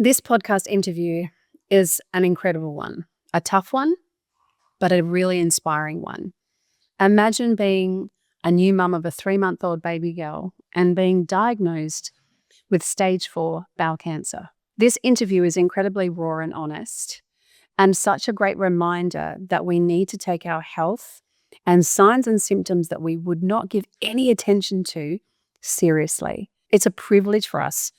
This podcast interview is an incredible one, a tough one, but a really inspiring one. Imagine being a new mum of a 3-month-old baby girl and being diagnosed with stage 4 bowel cancer. This interview is incredibly raw and honest, and such a great reminder that we need to take our health and signs and symptoms that we would not give any attention to seriously. It's a privilege for us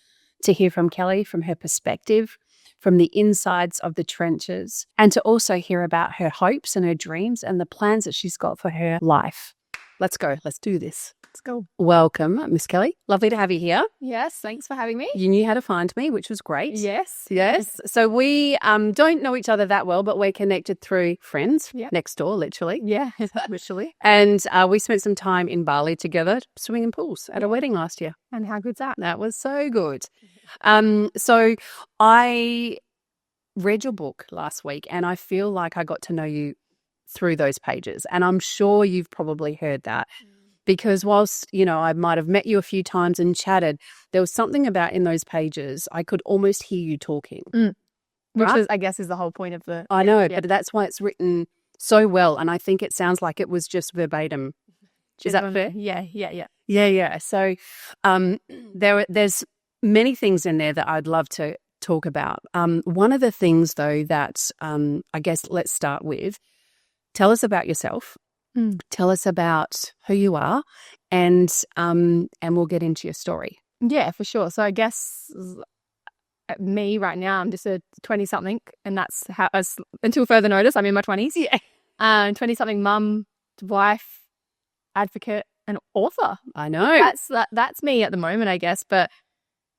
to hear from Kellie, from her perspective, from the insides of the trenches, and to also hear about her hopes and her dreams and the plans that she's got for her life. Let's go. Let's do this. Let's go. Welcome, Miss Kellie. Lovely to have you here. Yes, thanks for having me. You knew how to find me, which was great. Yes. Yes. So we don't know each other that well, but we're connected through friends next door, literally. Yeah, literally. And we spent some time in Bali together swimming in pools at a wedding last year. And how good's that? That was so good. So I read your book last week and I feel like I got to know you through those pages. And I'm sure you've probably heard that. Because whilst, I might have met you a few times and chatted, there was something about in those pages, I could almost hear you talking. Which is, I guess, is the whole point of the... I know, but that's why it's written so well. And I think it sounds like it was just verbatim. Is that fair? Yeah. So there's many things in there that I'd love to talk about. One of the things, though, that I guess let's start with, tell us about yourself. Tell us about who you are, and we'll get into your story. Yeah, for sure. So I guess me right now, I'm just a 20-something, and that's how, until further notice, I'm in my 20s. Yeah. 20-something mum, wife, advocate, and author. I know. That's me at the moment, I guess. But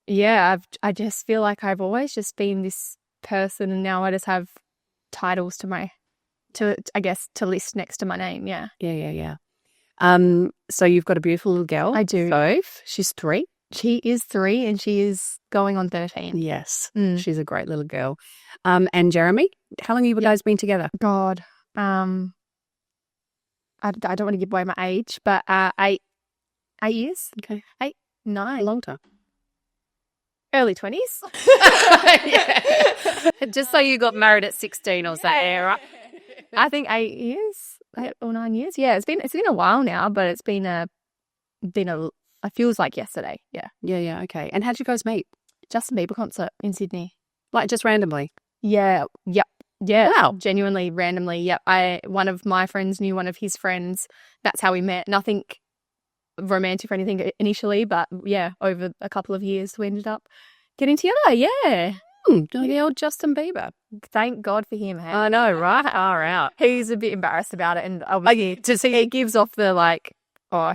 yeah, I just feel like I've always just been this person, and now I just have titles to list next to my name. Yeah. So you've got a beautiful little girl. I do. Soph. She's 3. She is 3 and she is going on 13. Yes. She's a great little girl. And Jeremy, how long have you guys been together? God. I don't want to give away my age, but 8 years. Okay. 8, 9. A long time. Early 20s. Just so you got married at 16 or something, right? I think 8 years, 8 or 9 years. Yeah, it's been a while now, but it's been a. It feels like yesterday. Yeah. Yeah. Okay. And how'd you guys meet? Justin Bieber concert in Sydney. Like just randomly? Yeah. Yep. Yeah. Wow. Genuinely randomly. Yep. One of my friends knew one of his friends. That's how we met. Nothing romantic or anything initially, but yeah, over a couple of years we ended up getting together. Yeah. The old Justin Bieber. Thank God for him. Hey? I know, right? Far out. He's a bit embarrassed about it, and to see it gives off the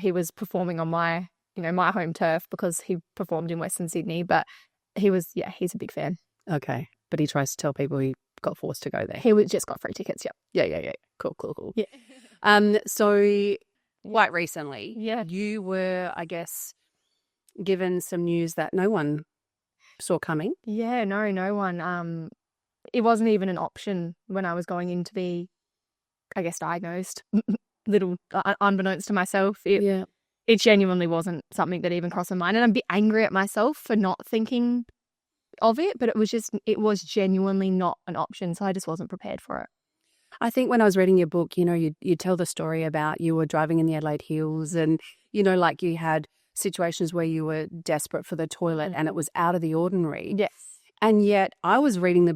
he was performing on my my home turf because he performed in Western Sydney, but he's a big fan. Okay, but he tries to tell people he got forced to go there. He just got free tickets. Yep. Yeah. Cool. Yeah. So quite recently, yeah, you were, I guess, given some news that no one saw coming. Yeah, no one. It wasn't even an option when I was going in to be, I guess, diagnosed. Little unbeknownst to myself, it genuinely wasn't something that even crossed my mind, and I'm a bit angry at myself for not thinking of it. But it was genuinely not an option, so I just wasn't prepared for it. I think when I was reading your book, you tell the story about you were driving in the Adelaide Hills, and like you had situations where you were desperate for the toilet and it was out of the ordinary. Yes. And yet I was reading the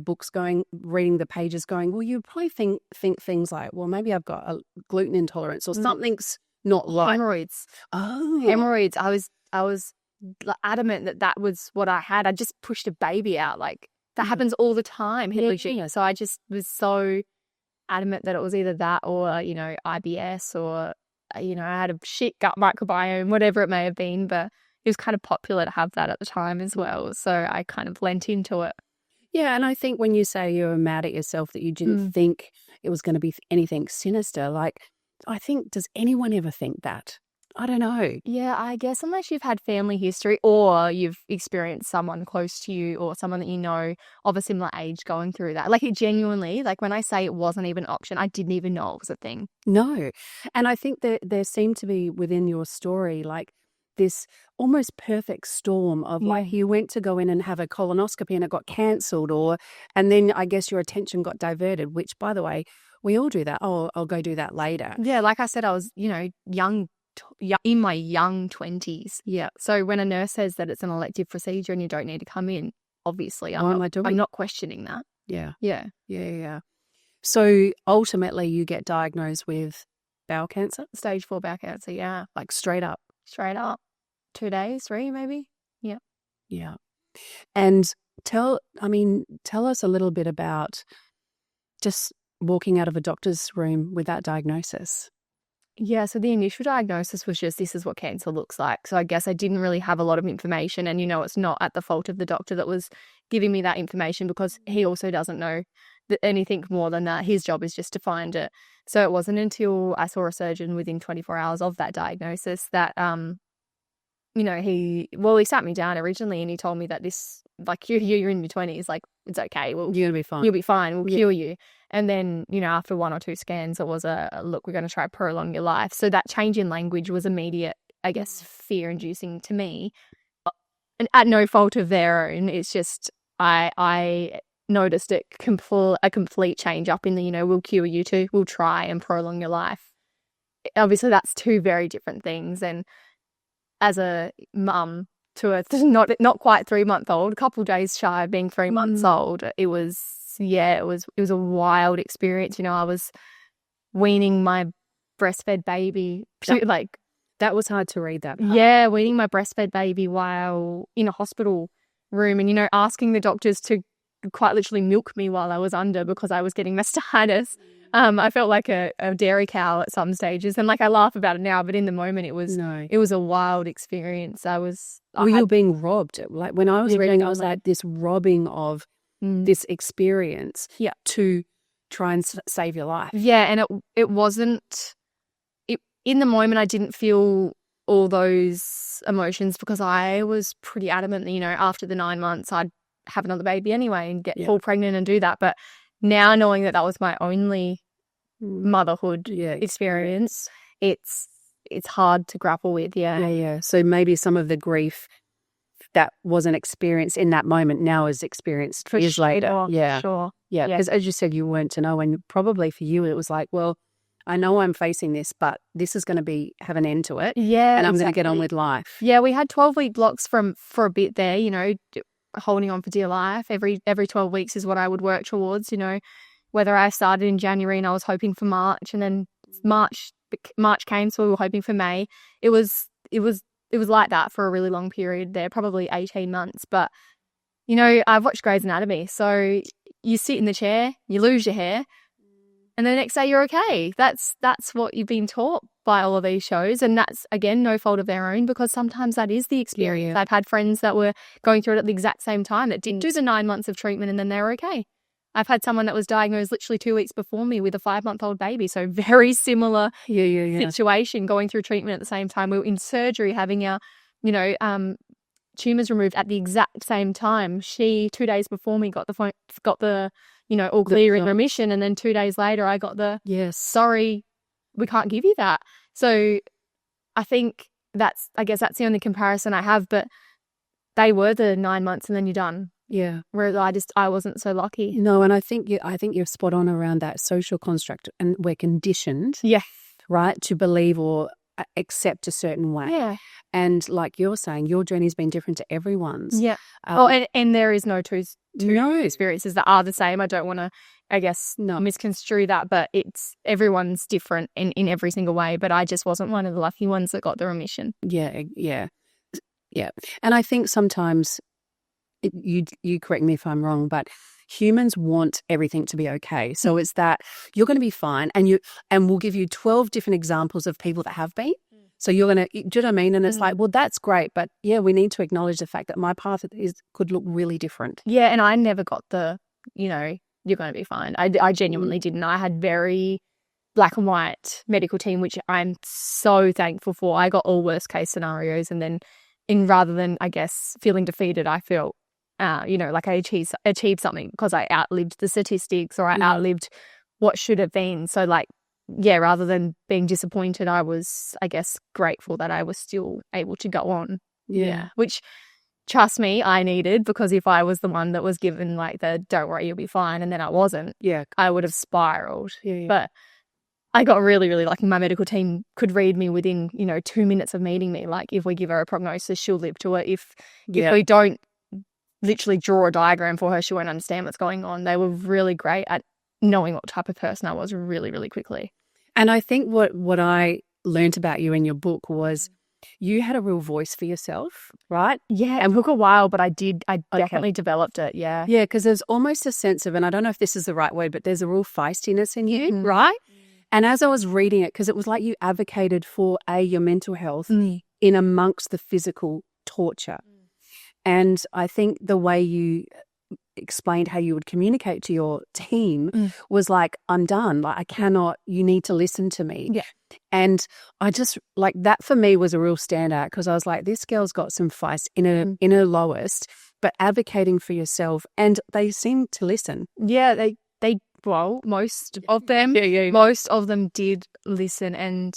pages going, well, you probably think things like, well, maybe I've got a gluten intolerance or something's not right. Hemorrhoids. Oh. Hemorrhoids. I was adamant that was what I had. I just pushed a baby out. Like that happens all the time. Yeah. So I just was so adamant that it was either that or, IBS or, I had a shit gut microbiome, whatever it may have been, but it was kind of popular to have that at the time as well. So I kind of lent into it. Yeah, and I think when you say you were mad at yourself that you didn't think it was going to be anything sinister, I think, does anyone ever think that? I don't know. Yeah, I guess unless you've had family history or you've experienced someone close to you or someone that you know of a similar age going through that. It genuinely, when I say it wasn't even an option, I didn't even know it was a thing. No. And I think that there seemed to be within your story, this almost perfect storm of like Yeah. you went to go in and have a colonoscopy and it got cancelled, and then I guess your attention got diverted, which, by the way, we all do that. Oh, I'll go do that later. Yeah, like I said, I was, young, in my young 20s. Yeah. So when a nurse says that it's an elective procedure and you don't need to come in, obviously What am I doing? I'm not questioning that. Yeah. Yeah. Yeah. So ultimately you get diagnosed with bowel cancer? Stage 4 bowel cancer, yeah. Like straight up? Straight up. 2 days, 3 maybe? Yeah. Yeah. And tell us a little bit about just walking out of a doctor's room with that diagnosis. Yeah, so the initial diagnosis was just, this is what cancer looks like. So I guess I didn't really have a lot of information, and it's not at the fault of the doctor that was giving me that information, because he also doesn't know anything more than that. His job is just to find it. So it wasn't until I saw a surgeon within 24 hours of that diagnosis that he sat me down originally and he told me that this, like, you're in your 20s, like, it's okay. Well, you're gonna be fine. You'll be fine. We'll cure you. And then, after 1 or 2 scans, it was look, we're going to try to prolong your life. So that change in language was immediate, I guess, fear-inducing to me, and at no fault of their own. It's just I noticed a complete change up in the, we'll cure you too. We'll try and prolong your life. Obviously, that's 2 very different things. And as a mum to a not quite 3-month-old, a couple days shy of being 3 months old, it was a wild experience. I was weaning my breastfed baby. That was hard to read that. Yeah, weaning my breastfed baby while in a hospital room, and asking the doctors to quite literally milk me while I was under because I was getting mastitis. I felt like a dairy cow at some stages, and I laugh about it now, but in the moment it was a wild experience. You were being robbed. Like when I was reading, I was like, this robbing of this experience to try and save your life. Yeah, and it wasn't. In the moment, I didn't feel all those emotions because I was pretty adamant that, after the 9 months, I'd have another baby anyway and fall pregnant and do that. But now, knowing that was my only motherhood experience, it's hard to grapple with. Yeah. So maybe some of the grief that wasn't experienced in that moment now is experienced for years later. Yeah, sure. Yeah, because as you said, you weren't to know, and probably for you it was like, well, I know I'm facing this, but this is going to have an end to it. Yeah, and I'm going to get on with life. Yeah, we had 12-week blocks for a bit there, holding on for dear life. Every 12 weeks is what I would work towards, whether I started in January and I was hoping for March, and then March came, so we were hoping for May. It was like that for a really long period there, probably 18 months. But, I've watched Grey's Anatomy, so you sit in the chair, you lose your hair, and the next day you're okay. That's what you've been taught by all of these shows. And that's, again, no fault of their own, because sometimes that is the experience. I've had friends that were going through it at the exact same time that didn't do the 9 months of treatment and then they were okay. I've had someone that was diagnosed literally 2 weeks before me with a 5-month-old baby. So very similar situation, going through treatment at the same time. We were in surgery having our, tumours removed at the exact same time. She, 2 days before me, got the all clear in remission, and then 2 days later I got the sorry, we can't give you that. So I think that's the only comparison I have, but they were the 9 months and then you're done. Yeah. Whereas I wasn't so lucky. No, and I think you're spot on around that social construct, and we're conditioned, right, to believe or accept a certain way. Yeah. And like you're saying, your journey's been different to everyone's. Yeah. And there is no two experiences that are the same. I don't want to, misconstrue that, but it's everyone's different in every single way. But I just wasn't one of the lucky ones that got the remission. Yeah. And I think sometimes, you correct me if I'm wrong, but humans want everything to be okay. So it's that you're going to be fine, and we'll give you 12 different examples of people that have been. So you're going to, do you know what I mean? And it's like, well, that's great, but we need to acknowledge the fact that my path could look really different. Yeah, and I never got the, you're going to be fine. I genuinely didn't. I had very black and white medical team, which I'm so thankful for. I got all worst case scenarios, and then rather than, I guess, feeling defeated, I felt, like I achieved something because I outlived the statistics, or I outlived what should have been. So rather than being disappointed, I was, I guess, grateful that I was still able to go on. Yeah. Which, trust me, I needed, because if I was the one that was given like the don't worry, you'll be fine, and then I wasn't, I would have spiraled. But I got really, really lucky. My medical team could read me within, 2 minutes of meeting me. Like, if we give her a prognosis, she'll live to it. If we don't literally draw a diagram for her, she won't understand what's going on. They were really great at knowing what type of person I was really, really quickly. And I think what I learned about you in your book was you had a real voice for yourself, right? Yeah, it took a while, but I definitely developed it, yeah. Yeah, because there's almost a sense of, and I don't know if this is the right word, but there's a real feistiness in you, right? And as I was reading it, because it was like you advocated for, your mental health in amongst the physical torture. And I think the way you explained how you would communicate to your team was like, I'm done. Like, I cannot, you need to listen to me. Yeah. And I just, like, that for me was a real standout, because I was like, this girl's got some feist in her lowest, but advocating for yourself. And they seem to listen. Yeah, well, most of them, most of them did listen. And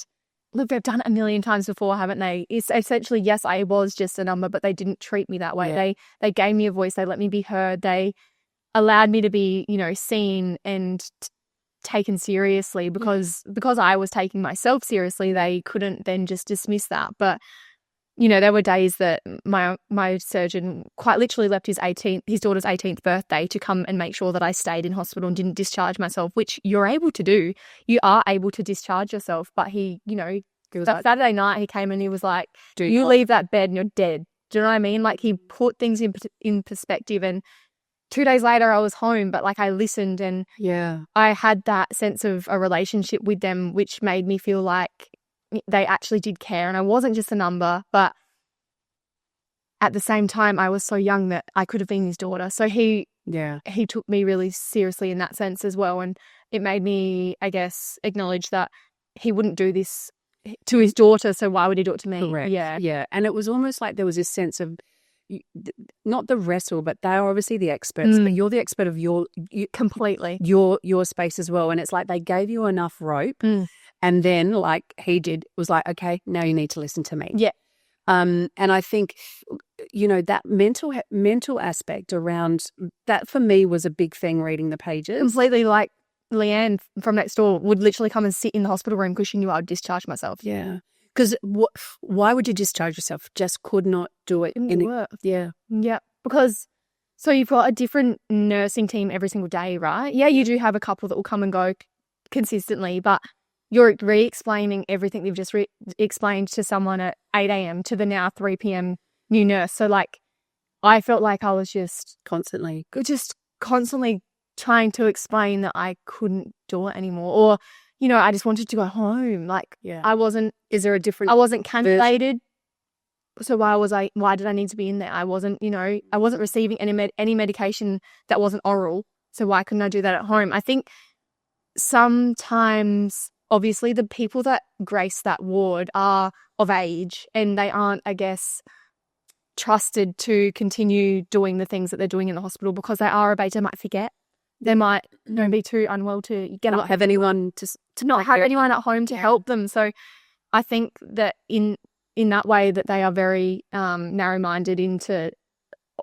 look, they've done it a million times before, haven't they? It's essentially, yes, I was just a number, but they didn't treat me that way. Yeah. They gave me a voice. They let me be heard. They allowed me to be, seen and taken seriously, because I was taking myself seriously. They couldn't then just dismiss that. But there were days that my surgeon quite literally left his daughter's 18th birthday to come and make sure that I stayed in hospital and didn't discharge myself, which you're able to do. You are able to discharge yourself. But he, that Saturday night he came and he was like, you leave that bed and you're dead. Do you know what I mean? Like, he put things in perspective. And 2 days later I was home, but like, I listened, and I had that sense of a relationship with them, which made me feel like they actually did care, and I wasn't just a number. But at the same time, I was so young that I could have been his daughter. So he took me really seriously in that sense as well, and it made me, I guess, acknowledge that he wouldn't do this to his daughter, so why would he do it to me? Correct. Yeah. And it was almost like there was this sense of, not the wrestle, but they are obviously the experts, but you're the expert of completely your space as well. And it's like they gave you enough rope. And then, like he did, was like, okay, now you need to listen to me. Yeah. And I think, that mental aspect around that for me was a big thing reading the pages. Completely. Like, Leanne from next door would literally come and sit in the hospital room because she knew I would discharge myself. Yeah. Because why would you discharge yourself? Just could not do it. Yeah. Because so you've got a different nursing team every single day, right? Yeah, you do have a couple that will come and go consistently, but you're re-explaining everything they've just explained to someone at 8 a.m. to the now 3 p.m. new nurse. So, like, I felt like I was just constantly trying to explain that I couldn't do it anymore, or, I just wanted to go home. Like, I wasn't. Is there a different? I wasn't cannulated. So why did I need to be in there? I wasn't receiving any medication that wasn't oral. So why couldn't I do that at home? I think sometimes, obviously, the people that grace that ward are of age, and they aren't, I guess, trusted to continue doing the things that they're doing in the hospital, because they are of age. They might forget. They might be too unwell to get not have anyone to not have anyone at home to help them. So I think that in that way that they are very narrow-minded into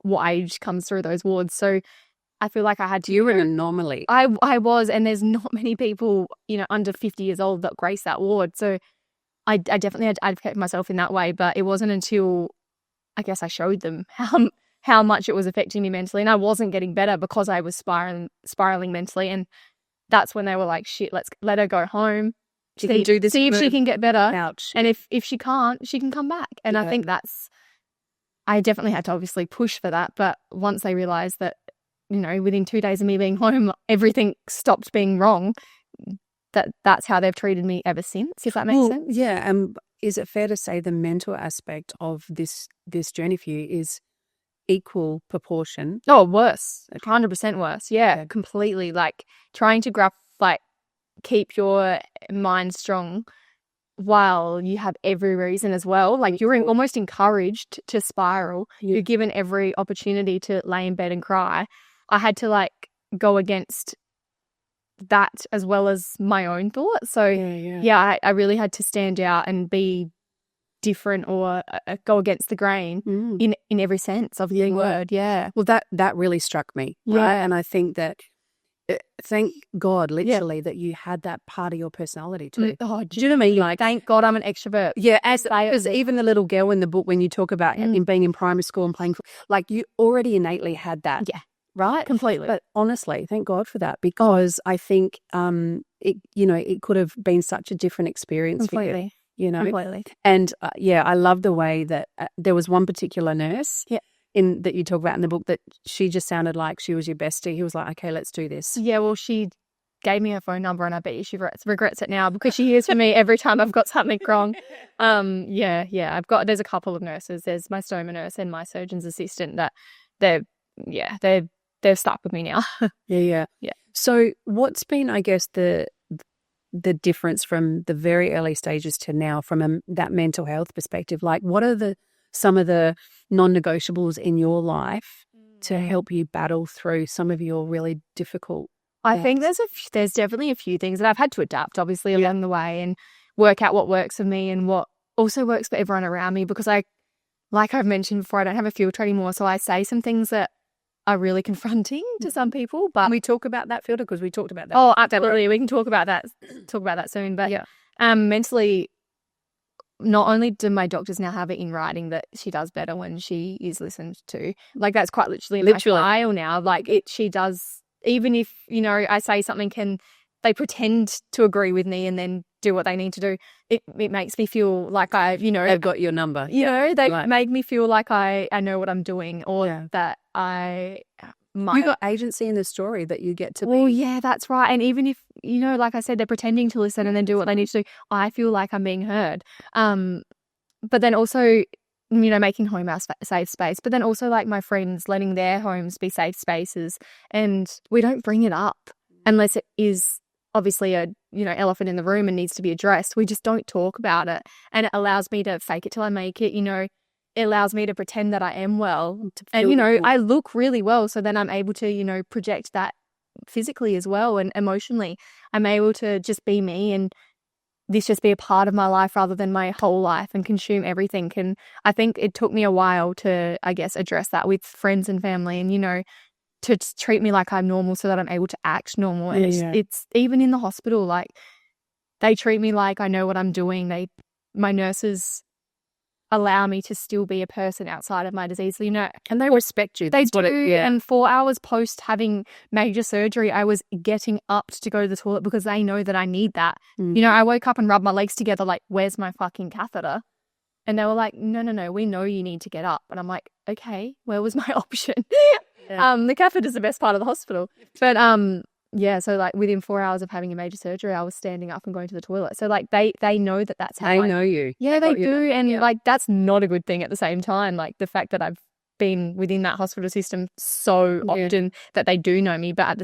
what age comes through those wards. So I feel like I had to. You were an anomaly. I was, and there's not many people, under 50 years old that grace that ward. So I definitely had to advocate for myself in that way. But it wasn't until, I guess, I showed them how much it was affecting me mentally, and I wasn't getting better because I was spiraling mentally. And that's when they were like, shit, let's let her go home. She can do this. See if she can get better. Ouch. And if she can't, she can come back. And I think I definitely had to obviously push for that. But once they realised that, within 2 days of me being home, everything stopped being wrong, that's how they've treated me ever since, if that makes sense. Yeah. Is it fair to say the mental aspect of this journey for you is equal proportion? Oh, worse. 100% worse. Yeah, completely. Like, trying to keep your mind strong while you have every reason as well. Like, you're almost encouraged to spiral. Yeah. You're given every opportunity to lay in bed and cry. I had to go against that as well as my own thoughts. So I really had to stand out and be different or go against the grain in every sense of the word. Yeah. Well, that really struck me. Right? And I think that thank God, literally, that you had that part of your personality too. Oh, do you know what I mean? Like, thank God I'm an extrovert. Yeah, because even the little girl in the book, when you talk about in being in primary school and playing, like you already innately had that. Yeah. Right? Completely. But honestly, thank God for that, because I think it could have been such a different experience for you. Completely. And I love the way that there was one particular nurse that you talk about in the book that she just sounded like she was your bestie. He was like, okay, let's do this. Yeah, well, she gave me her phone number, and I bet you she regrets it now, because she hears from me every time I've got something wrong. There's a couple of nurses. There's my stoma nurse and my surgeon's assistant that they've stuck with me now. Yeah. So what's been, I guess, the difference from the very early stages to now from that mental health perspective? Like, what are some of the non-negotiables in your life to help you battle through some of your really difficult I think there's definitely a few things that I've had to adapt, obviously, along the way, and work out what works for me and what also works for everyone around me, because like I've mentioned before, I don't have a filter anymore, so I say some things that are really confronting to some people. But can we talk about that filter? Because we talked about that. Oh, absolutely. We can talk about that soon. But mentally, not only do my doctors now have it in writing that she does better when she is listened to. Like, that's quite literally in my file now. Like, she does, even if, I say something, they pretend to agree with me and then do what they need to do. It makes me feel like they've got your number. They make me feel like I know what I'm doing, or that we got agency in the story that you get to. Well, yeah, that's right. And even if, like I said, they're pretending to listen and then do what they need to do, I feel like I'm being heard. But then also, making home our safe space, but then also, like, my friends letting their homes be safe spaces, and we don't bring it up unless it is obviously a elephant in the room and needs to be addressed. We just don't talk about it, and it allows me to fake it till I make it. It allows me to pretend that I am well, and I look really well, so then I'm able to project that physically as well, and emotionally I'm able to just be me, and this just be a part of my life rather than my whole life and consume everything. And I think it took me a while to, I guess, address that with friends and family, and to treat me like I'm normal so that I'm able to act normal. And it's even in the hospital, like, they treat me like I know what I'm doing. My nurses allow me to still be a person outside of my disease, and they respect you. They do. And 4 hours post having major surgery, I was getting up to go to the toilet because they know that I need that. I woke up and rubbed my legs together like, where's my fucking catheter? And they were like, no, we know you need to get up. And I'm like, okay, where was my option? The catheter is the best part of the hospital. But so, like, within 4 hours of having a major surgery, I was standing up and going to the toilet. So, like, they know that that's how they know you. Yeah, they do. And like, that's not a good thing at the same time. Like, the fact that I've been within that hospital system so often that they do know me, but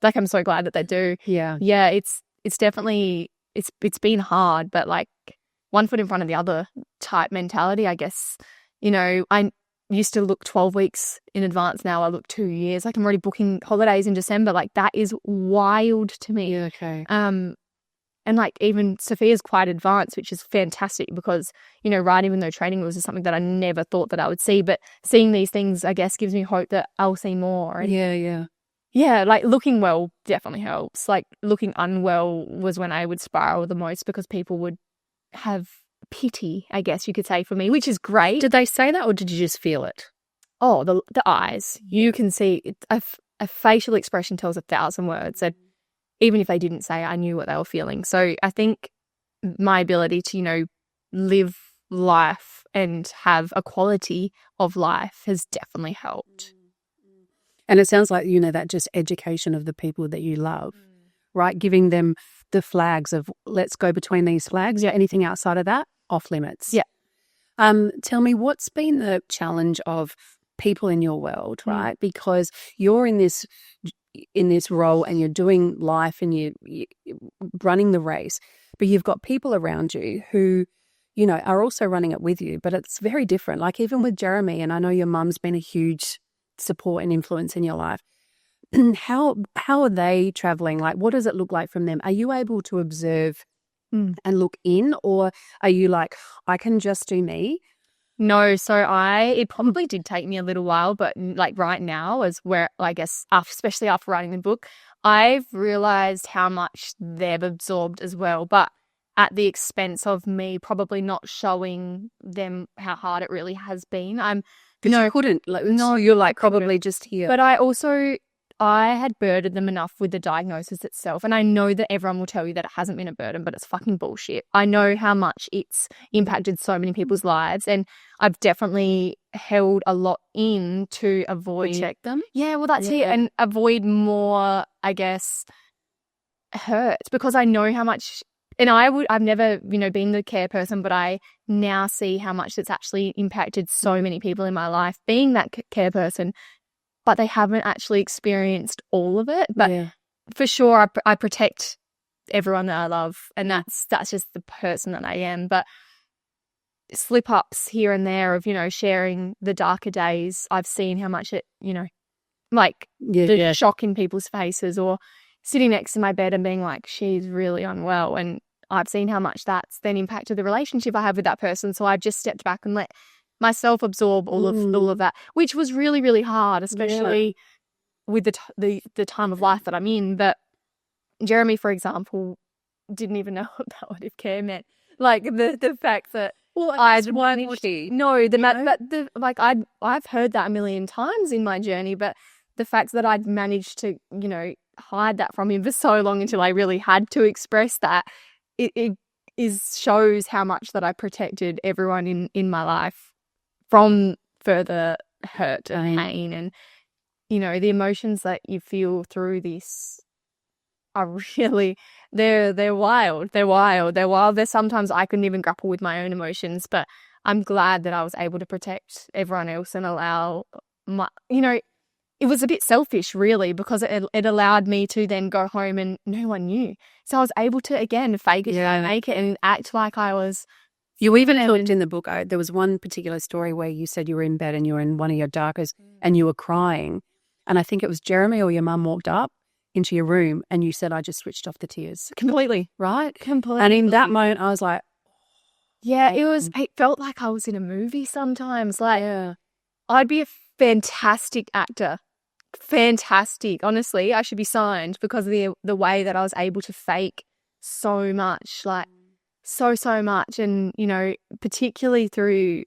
I'm so glad that they do. Yeah. It's definitely, it's been hard, but like, one foot in front of the other type mentality, I guess. I used to look 12 weeks in advance. Now I look 2 years. Like, I'm already booking holidays in December. Like, that is wild to me. Yeah, okay. And like, even Sophia's quite advanced, which is fantastic because, riding with no training was something that I never thought that I would see. But seeing these things, I guess, gives me hope that I'll see more. And yeah, like, looking well definitely helps. Like, looking unwell was when I would spiral the most because people would have pity, I guess you could say, for me, which is great. Did they say that, or did you just feel it? Oh, the eyes. You can see it, a facial expression tells 1,000 words. And even if they didn't say it, I knew what they were feeling. So I think my ability to, live life and have a quality of life has definitely helped. And it sounds like, that just education of the people that you love, right? Giving them the flags of, let's go between these flags. Anything outside of that, off limits. Tell me, what's been the challenge of people in your world, right? Because you're in this role and you're doing life and you're running the race, but you've got people around you who, are also running it with you, but it's very different. Like, even with Jeremy, and I know your mum's been a huge support and influence in your life, how are they traveling? Like, what does it look like from them? Are you able to observe and look in, or are you like, I can just do me? No, so it probably did take me a little while, but like right now is where I guess, especially after writing the book, I've realized how much they've absorbed as well, but at the expense of me probably not showing them how hard it really has been. Because you couldn't. Like, no, you're like probably just here. But I had burdened them enough with the diagnosis itself. And I know that everyone will tell you that it hasn't been a burden, but it's fucking bullshit. I know how much it's impacted so many people's lives. And I've definitely held a lot in to avoid. Protect them? Yeah, well, that's it. And avoid more, I guess, hurt, because I know how much. And I've never, been the care person, but I now see how much it's actually impacted so many people in my life being that care person. But they haven't actually experienced all of it. But for sure, I protect everyone that I love, and that's just the person that I am. But slip-ups here and there of, sharing the darker days, I've seen how much it, the shock in people's faces, or sitting next to my bed and being like, she's really unwell. And I've seen how much that's then impacted the relationship I have with that person. So I've just stepped back and let myself absorb all of that, which was really, really hard, especially with the time of life that I'm in. But Jeremy, for example, didn't even know what palliative care meant. Like the fact that I've heard that a million times in my journey, but the fact that I'd managed to, hide that from him for so long until I really had to express that, it shows how much that I protected everyone in my life from further hurt and pain. And, the emotions that you feel through this are really, they're wild. They're wild. There's sometimes I couldn't even grapple with my own emotions, but I'm glad that I was able to protect everyone else and allow it was a bit selfish, really, because it allowed me to then go home and no one knew. So I was able to, again, fake it, make it, and act like I was. You even talked in the book, there was one particular story where you said you were in bed and you were in one of your darkest and you were crying. And I think it was Jeremy or your mum walked up into your room and you said, I just switched off the tears. Completely. Right? Completely. And in that moment, I was like, yeah, it felt like I was in a movie sometimes. Like, I'd be a fantastic actor. Fantastic. Honestly, I should be signed because of the way that I was able to fake so much, like so much. And, particularly through,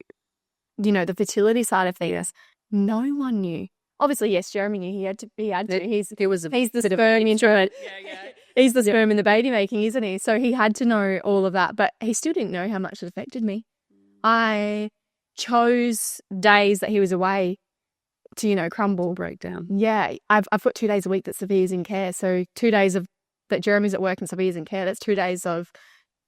the fertility side of things, no one knew. Obviously, yes, Jeremy knew. He had to. He's the sperm introvert. He's the sperm in the baby making, isn't he? So he had to know all of that, but he still didn't know how much it affected me. I chose days that he was away to, crumble. Breakdown. Yeah. I've got 2 days a week that Sophia's in care. So 2 days that Jeremy's at work and Sophia's in care. That's 2 days of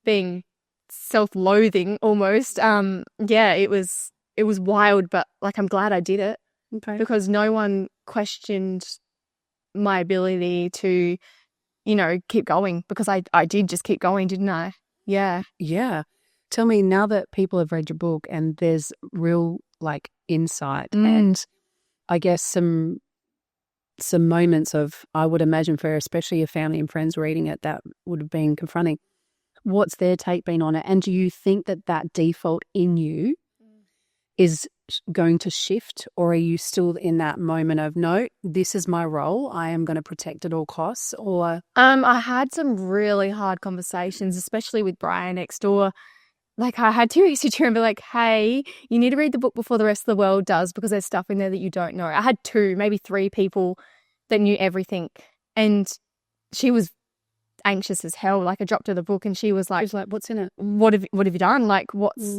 being self-loathing almost. It was wild, but I'm glad I did it. Okay. Because no one questioned my ability to, keep going, because I did just keep going, didn't I? Yeah. Yeah. Tell me, now that people have read your book and there's real insight and I guess some moments of, I would imagine for especially your family and friends reading it, that would have been confronting. What's their take been on it? And do you think that default in you is going to shift, or are you still in that moment of, no, this is my role, I am going to protect at all costs? Or I had some really hard conversations, especially with Brian next door. I had to message her and be like, hey, you need to read the book before the rest of the world does, because there's stuff in there that you don't know. I had 2, maybe 3 people that knew everything, and she was anxious as hell. I dropped her the book and she was like, what's in it? What have you done? What's,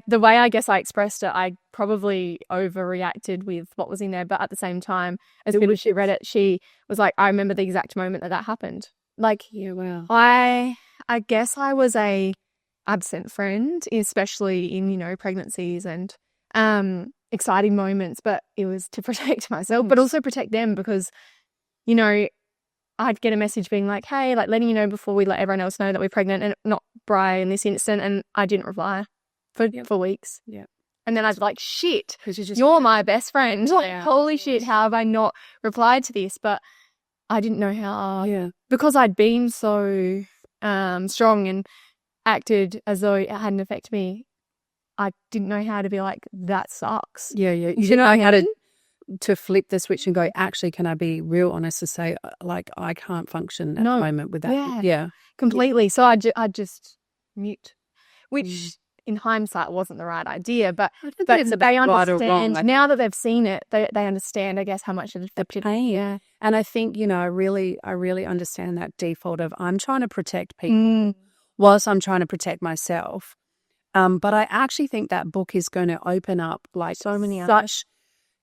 the way I guess I expressed it, I probably overreacted with what was in there. But at the same time, as soon as she read it, she was like, I remember the exact moment that happened. Yeah, wow. I guess I was a absent friend, especially in, pregnancies and exciting moments. But it was to protect myself, but also protect them, because, I'd get a message being like, hey, letting you know before we let everyone else know that we're pregnant, and not Brian in this instant. And I didn't reply for weeks. Yeah. And then I'd be like, shit, Because you're my best friend. Like, Yeah. holy shit, how have I not replied to this? But I didn't know how. Yeah. Because I'd been so strong and acted as though it hadn't affected me, I didn't know how to be like, that sucks. Yeah. You You know know how what I to flip the switch and go, actually, can I be real honest to say, like, I can't function at No. the moment with that. Yeah. Yeah. Completely. So I just mute, which in hindsight wasn't the right idea, but I don't think it's about they right or understand wrong. now that they've seen it. They understand, I guess, how much it affected pain. Yeah. And I think, I really understand that default of I'm trying to protect people whilst I'm trying to protect myself. But I actually think that book is going to open up like So many such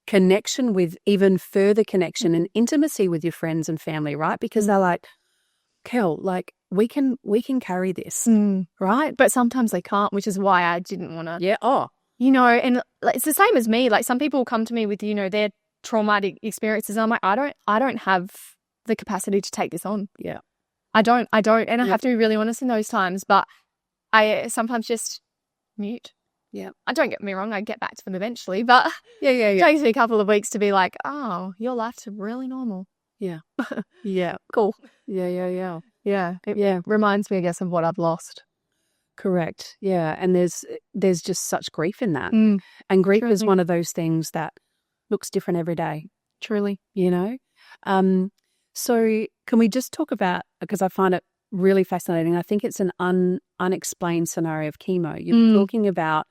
connection with even further connection and intimacy with your friends and family, right? Because they're like, Kel, like we can carry this, right? But sometimes they can't, which is why I didn't want to. Yeah. Oh, And like, it's the same as me. Like some people come to me with, their traumatic experiences. And I'm like, I don't have the capacity to take this on. Yeah. I don't. And I have to be really honest in those times, but I sometimes just mute. Yeah. I don't get me wrong. I get back to them eventually, but Yeah. it takes me a couple of weeks to be like, oh, your life's really normal. Yeah. Yeah. Cool. Yeah. It reminds me, I guess, of what I've lost. Correct. Yeah. And there's just such grief in that. Mm. And grief is Truly. one of those things that looks different every day, Truly. So can we just talk about, because I find it really fascinating. I think it's an unexplained scenario of chemo. You're talking about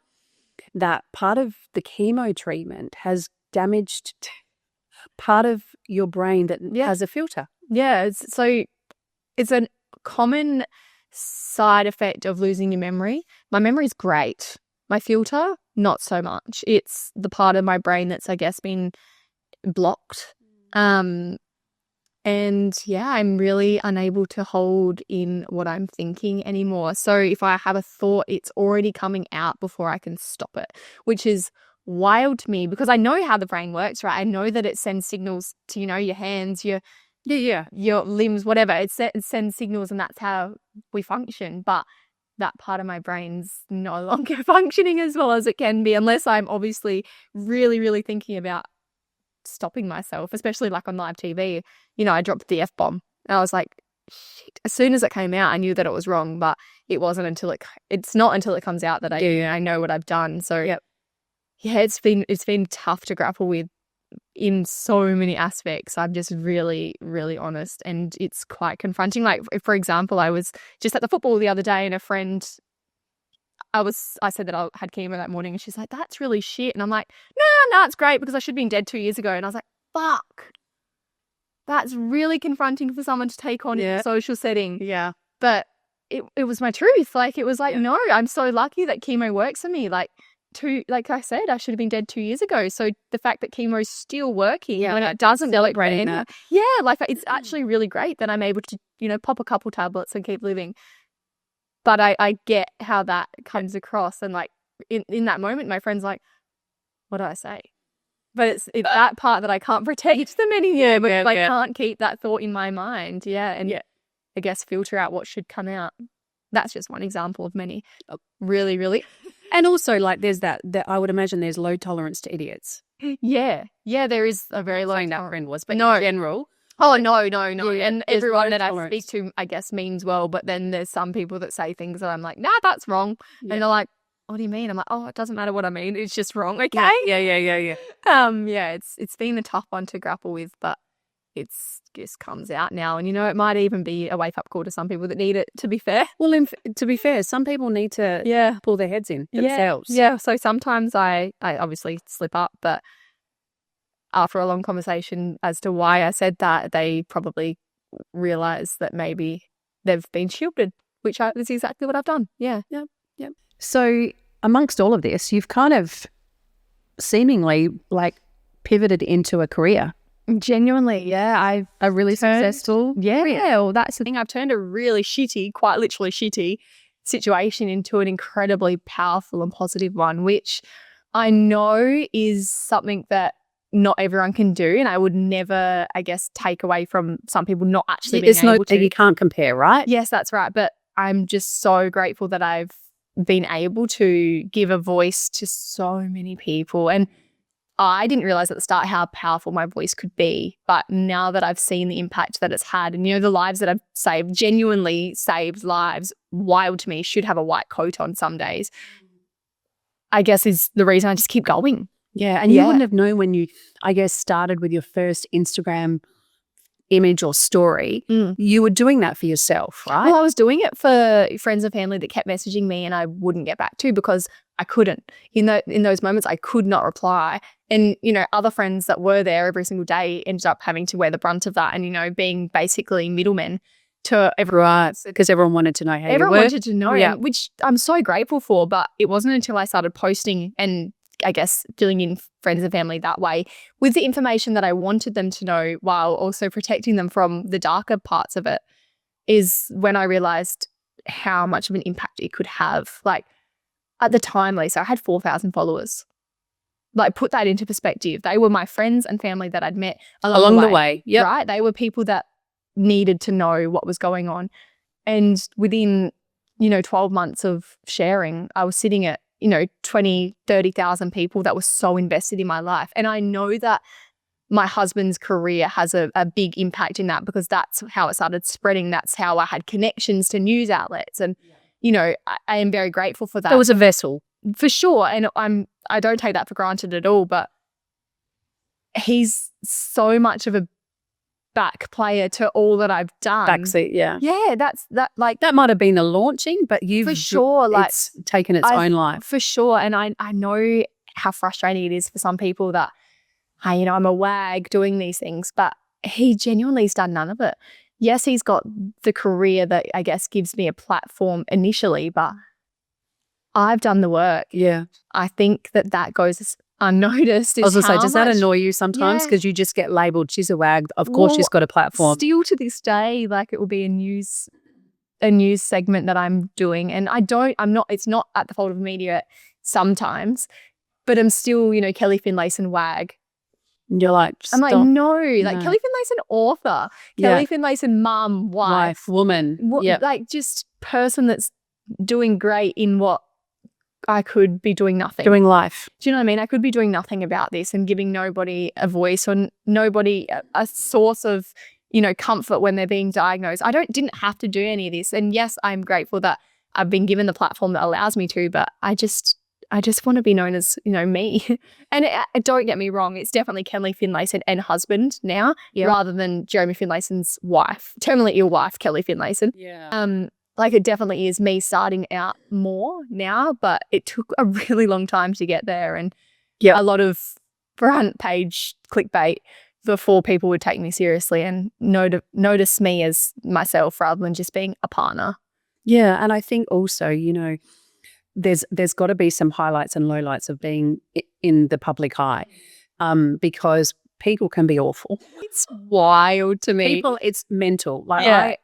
that part of the chemo treatment has damaged part of your brain that has a filter. Yeah. It's a common side effect of losing your memory. My memory's great. My filter, not so much. It's the part of my brain that's, I guess, been blocked. And yeah, I'm really unable to hold in what I'm thinking anymore. So if I have a thought, it's already coming out before I can stop it, which is wild to me because I know how the brain works, right? I know that it sends signals to, your hands, your limbs, whatever. It sends signals and that's how we function. But that part of my brain's no longer functioning as well as it can be unless I'm obviously really, really thinking about stopping myself, especially like on live TV. I dropped the F-bomb and I was like, shit. As soon as it came out, I knew that it was wrong, but it wasn't until it's not until it comes out that I know what I've done. So it's been tough to grapple with in so many aspects. I'm just really, really honest, and it's quite confronting. Like, for example, I was just at the football the other day and a friend, I said that I had chemo that morning and she's like, that's really shit. And I'm like, no, it's great because I should have been dead 2 years ago. And I was like, fuck. That's really confronting for someone to take on in a social setting. Yeah. But it was my truth. Like, it was like, no, I'm so lucky that chemo works for me. Like I said, I should have been dead 2 years ago. So the fact that chemo is still working when it doesn't celebrating that. Yeah, like it's actually really great that I'm able to, pop a couple tablets and keep living. But I get how that comes across. And like in that moment, my friend's like, what do I say? But it's that part that I can't protect them anymore. But I can't keep that thought in my mind. Yeah. And I guess filter out what should come out. That's just one example of many. Really, really. And also like there's that I would imagine there's low tolerance to idiots. Yeah. Yeah, there is a very low tolerance. That friend was, but in general. Oh, no. Yeah, and everyone that I speak to, I guess, means well. But then there's some people that say things that I'm like, nah, that's wrong. Yeah. And they're like, what do you mean? I'm like, oh, it doesn't matter what I mean. It's just wrong. Okay. Yeah. It's been a tough one to grapple with, but it's just comes out now. And, it might even be a wake-up call to some people that need it, to be fair. Well, to be fair, some people need to pull their heads in themselves. Yeah. So sometimes I obviously slip up, but after a long conversation as to why I said that, they probably realise that maybe they've been shielded, which is exactly what I've done. Yeah. Yep. So amongst all of this, you've kind of seemingly like pivoted into a career. Genuinely, yeah. I've a really successful career. Yeah, well, that's the thing. I've turned a really shitty, quite literally shitty situation into an incredibly powerful and positive one, which I know is something that not everyone can do, and I would never, I guess, take away from some people not actually being able to. You can't compare, right? Yes, that's right. But I'm just so grateful that I've been able to give a voice to so many people. And I didn't realize at the start how powerful my voice could be. But now that I've seen the impact that it's had and, the lives that I've saved, genuinely saved lives, wild to me, should have a white coat on some days, I guess is the reason I just keep going. Yeah. And you wouldn't have known when you, I guess, started with your first Instagram image or story, you were doing that for yourself, right? Well, I was doing it for friends and family that kept messaging me and I wouldn't get back to because I couldn't. In those moments, I could not reply. And, other friends that were there every single day ended up having to wear the brunt of that and, being basically middlemen to everyone. Right, because everyone wanted to know how you were. Everyone wanted to know, which I'm so grateful for, but it wasn't until I started posting and I guess filling in friends and family that way with the information that I wanted them to know while also protecting them from the darker parts of it is when I realized how much of an impact it could have. Like at the time, Lisa, I had 4,000 followers. Like put that into perspective. They were my friends and family that I'd met along the way. Yep. Right? They were people that needed to know what was going on. And within, 12 months of sharing, I was sitting at 20, 30,000 people that were so invested in my life. And I know that my husband's career has a big impact in that because that's how it started spreading. That's how I had connections to news outlets. And, I am very grateful for that. It was a vessel. For sure. And I don't take that for granted at all, but he's so much of a back player to all that I've done. Backseat, yeah. Yeah, that might have been the launching, but you've for sure, it's taken its own life. For sure. And I know how frustrating it is for some people that, hey, I'm a wag doing these things, but he genuinely has done none of it. Yes, he's got the career that I guess gives me a platform initially, but I've done the work. Yeah. I think that goes unnoticed. I was going to say, does that annoy you sometimes? Because you just get labelled, she's a wag. Of course she's got a platform. Still to this day, like it will be a news segment that I'm doing. And it's not at the fault of media sometimes, but I'm still, Kellie Finlayson wag. You're like, I'm like, no. Kellie Finlayson author, Kellie Finlayson mum, wife, woman. Like just person that's doing great in what I could be doing nothing. Doing life. Do you know what I mean? I could be doing nothing about this and giving nobody a voice or nobody a source of, comfort when they're being diagnosed. I didn't have to do any of this. And yes, I'm grateful that I've been given the platform that allows me to, but I just want to be known as, me. And don't get me wrong, it's definitely Kellie Finlayson and husband now, rather than Jeremy Finlayson's wife, terminally ill wife, Kellie Finlayson. Yeah. Like it definitely is me starting out more now, but it took a really long time to get there and a lot of front page clickbait before people would take me seriously and notice me as myself rather than just being a partner. Yeah, and I think also, there's got to be some highlights and lowlights of being in the public eye, because people can be awful. It's wild to me. It's mental. Like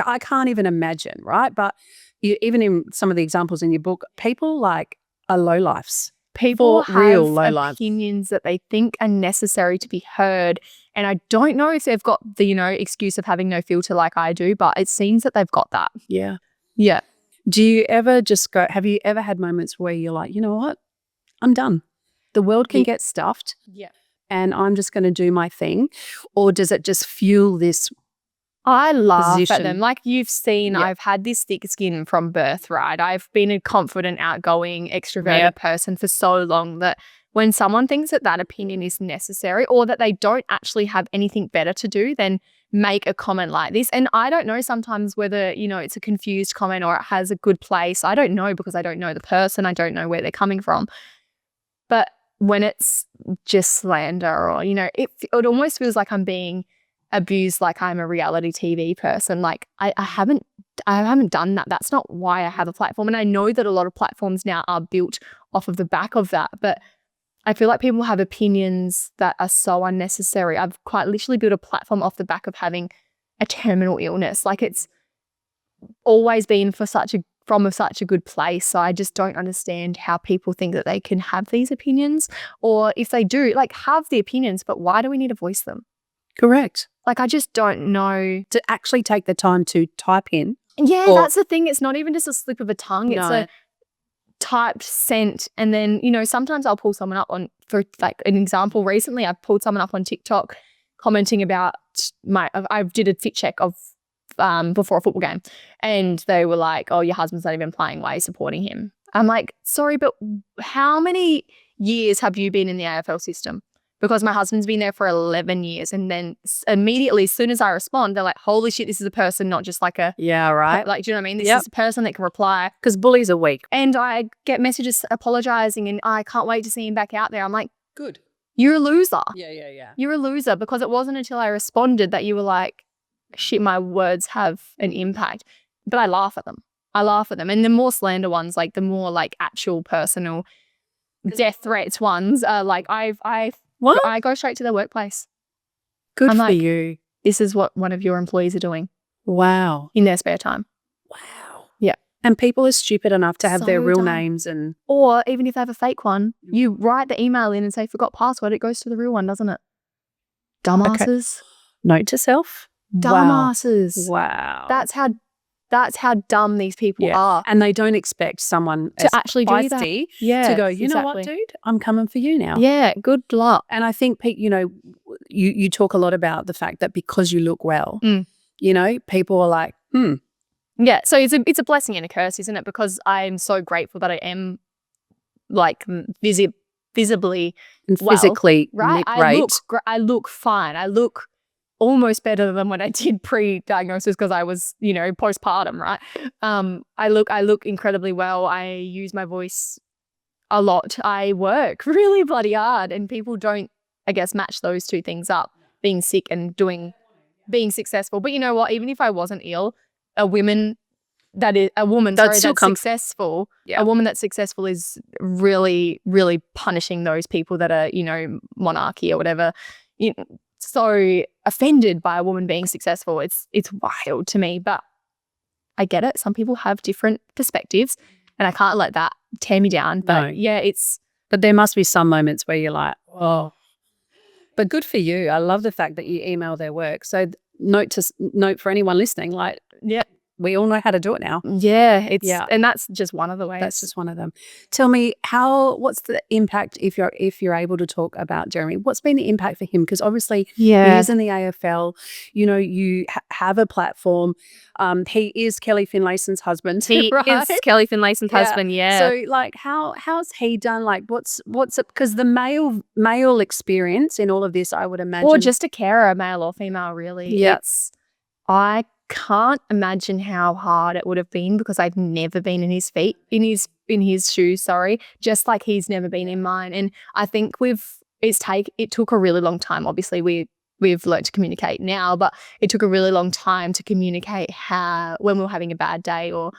I can't even imagine, right? But even in some of the examples in your book, people are lowlifes. People have real low opinions that they think are necessary to be heard. And I don't know if they've got the, excuse of having no filter like I do, but it seems that they've got that. Yeah. Yeah. Do you ever have you ever had moments where you're like, you know what? I'm done. The world can get stuffed. Yeah. And I'm just going to do my thing? Or does it just fuel this I laugh position? at them. Like you've seen, I've had this thick skin from birth, right? I've been a confident, outgoing, extroverted person for so long that when someone thinks that opinion is necessary or that they don't actually have anything better to do than make a comment like this. And I don't know sometimes whether, it's a confused comment or it has a good place. I don't know because I don't know the person. I don't know where they're coming from. But when it's just slander or, it almost feels like I'm being abused, like I'm a reality TV person. Like I haven't done that. That's not why I have a platform. And I know that a lot of platforms now are built off of the back of that. But I feel like people have opinions that are so unnecessary. I've quite literally built a platform off the back of having a terminal illness. Like it's always been from such a good place. So I just don't understand how people think that they can have these opinions, or if they do, like have the opinions, but why do we need to voice them? Correct. Like I just don't know. To actually take the time to type in. Yeah, that's the thing. It's not even just a slip of a tongue. It's typed, sent, and then, you know, sometimes I'll pull someone up on, for like an example, recently I pulled someone up on TikTok commenting about I did a fit check of before a football game, and they were like, oh, your husband's not even playing, why are you supporting him? I'm like, sorry, but how many years have you been in the AFL system? Because my husband's been there for 11 years. And then immediately, as soon as I respond, they're like, holy shit, this is a person, not just like a... Yeah, right. Like, do you know what I mean? This is a person that can reply. Because bullies are weak. And I get messages apologizing and I can't wait to see him back out there. I'm like, good. You're a loser. Yeah. You're a loser, because it wasn't until I responded that you were like, shit, my words have an impact. But I laugh at them. And the more slander ones, like the more like actual personal death threats ones are like, I go straight to their workplace. Good I'm for like, you. This is what one of your employees are doing. Wow. In their spare time. Wow. Yeah. And people are stupid enough to have So their real dumb. names and... Or even if they have a fake one, you write the email in and say, forgot password, it goes to the real one, doesn't it? Dumbasses. Okay. Note to self. Dumbasses. Wow. That's how dumb these people are. And they don't expect someone to actually do that. To go, you know what, dude? I'm coming for you now. Yeah, good luck. And I think, you know, you talk a lot about the fact that because you look well, you know, people are like, Yeah, so it's a blessing and a curse, isn't it? Because I'm so grateful that I am like visibly and physically right. I look fine. I look almost better than when I did pre-diagnosis because I was, you know, postpartum, right? I look incredibly well. I use my voice a lot. I work really bloody hard, and people don't, I guess, match those two things up, being sick and being successful. But you know what? Even if I wasn't ill, a woman that's successful, a woman that's successful is really, really punishing those people that are, you know, monarchy or whatever. So offended by a woman being successful. It's wild to me, but I get it. Some people have different perspectives and I can't let that tear me down. But but there must be some moments where you're like, oh, but good for you. I love the fact that you email their work. So note for anyone listening, like, we all know how to do it now. Yeah, and that's just one of the ways. That's just one of them. Tell me, what's the impact if you're able to talk about Jeremy? What's been the impact for him? Because obviously he is in the AFL. You know, you have a platform. He is Kellie Finlayson's husband. He is Kellie Finlayson's husband. Yeah. So like, how's he done? Like, what's it? Because the male experience in all of this, I would imagine, or just a carer, male or female, really. Yeah. I can't imagine how hard it would have been because I've never been in his shoes, just like he's never been in mine. And I think it took a really long time. Obviously we've learned to communicate now, but it took a really long time to communicate when we were having a bad day, or,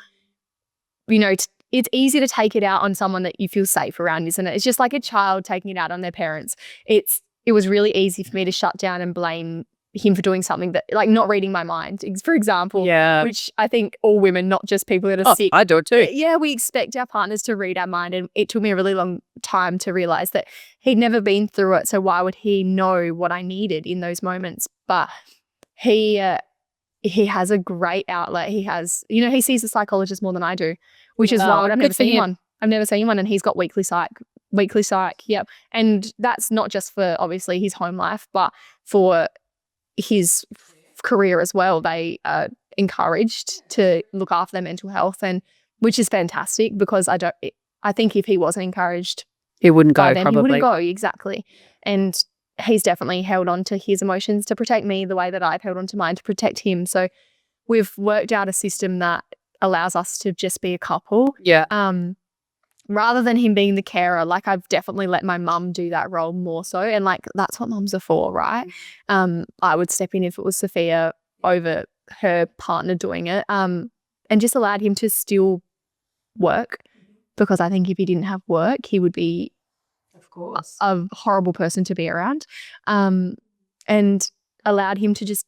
you know, it's easy to take it out on someone that you feel safe around, isn't it? It's just like a child taking it out on their parents. It was really easy for me to shut down and blame him for doing something that, like, not reading my mind, for example, which I think all women, not just people that are sick. I do it too. Yeah, we expect our partners to read our mind, and it took me a really long time to realize that he'd never been through it, so why would he know what I needed in those moments? But he has a great outlet. He has, you know, he sees a psychologist more than I do, which is wild. I've never seen one. And he's got weekly psych. Yep. And that's not just for obviously his home life, but for his career as well. They are encouraged to look after their mental health, and which is fantastic, because I think if he wasn't encouraged, he wouldn't go. He wouldn't go, exactly. And he's definitely held on to his emotions to protect me the way that I've held on to mine to protect him. So we've worked out a system that allows us to just be a couple. Yeah. Rather than him being the carer, like, I've definitely let my mum do that role more so. And like, that's what mums are for, right? I would step in if it was Sophia over her partner doing it, and just allowed him to still work, because I think if he didn't have work, he would be, of course, a horrible person to be around, and allowed him to just,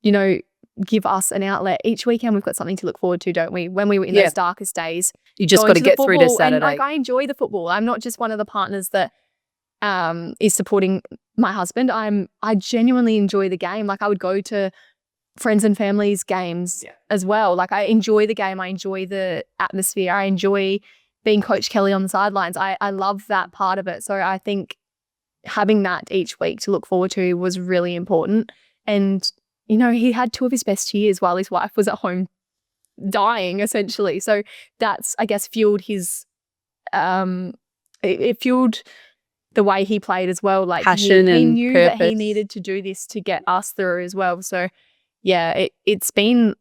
you know, give us an outlet. Each weekend we've got something to look forward to, don't we? When we were in those darkest days, you just got to get through to Saturday. And like, I enjoy the football. I'm not just one of the partners that is supporting my husband. I genuinely enjoy the game. Like, I would go to friends and family's games as well. Like, I enjoy the game. I enjoy the atmosphere. I enjoy being Coach Kellie on the sidelines. I love that part of it. So I think having that each week to look forward to was really important. And, you know, he had 2 of his best years while his wife was at home dying, essentially. So that's, I guess, fueled his, it fueled the way he played as well. Like passion he and knew purpose. that he needed to do this to get us through as well. So yeah, it's been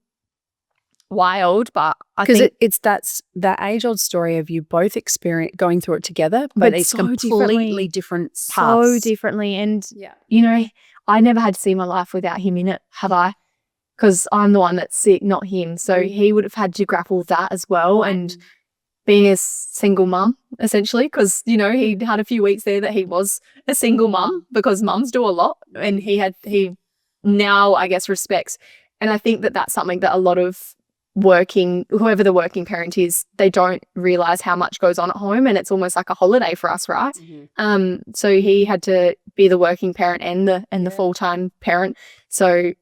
wild, but I think it's that age-old story of you both going through it together, but it's so completely different paths. So differently. And, you know, I never had to see my life without him in it, have I? Because I'm the one that's sick, not him. So he would have had to grapple with that as well. And being a single mum, essentially, because, you know, he had a few weeks there that he was a single mum, because mums do a lot. And he now, I guess, respects. And I think that that's something that a lot of whoever the working parent is, they don't realize how much goes on at home, and it's almost like a holiday for us, right? So he had to be the working parent and the full-time parent. So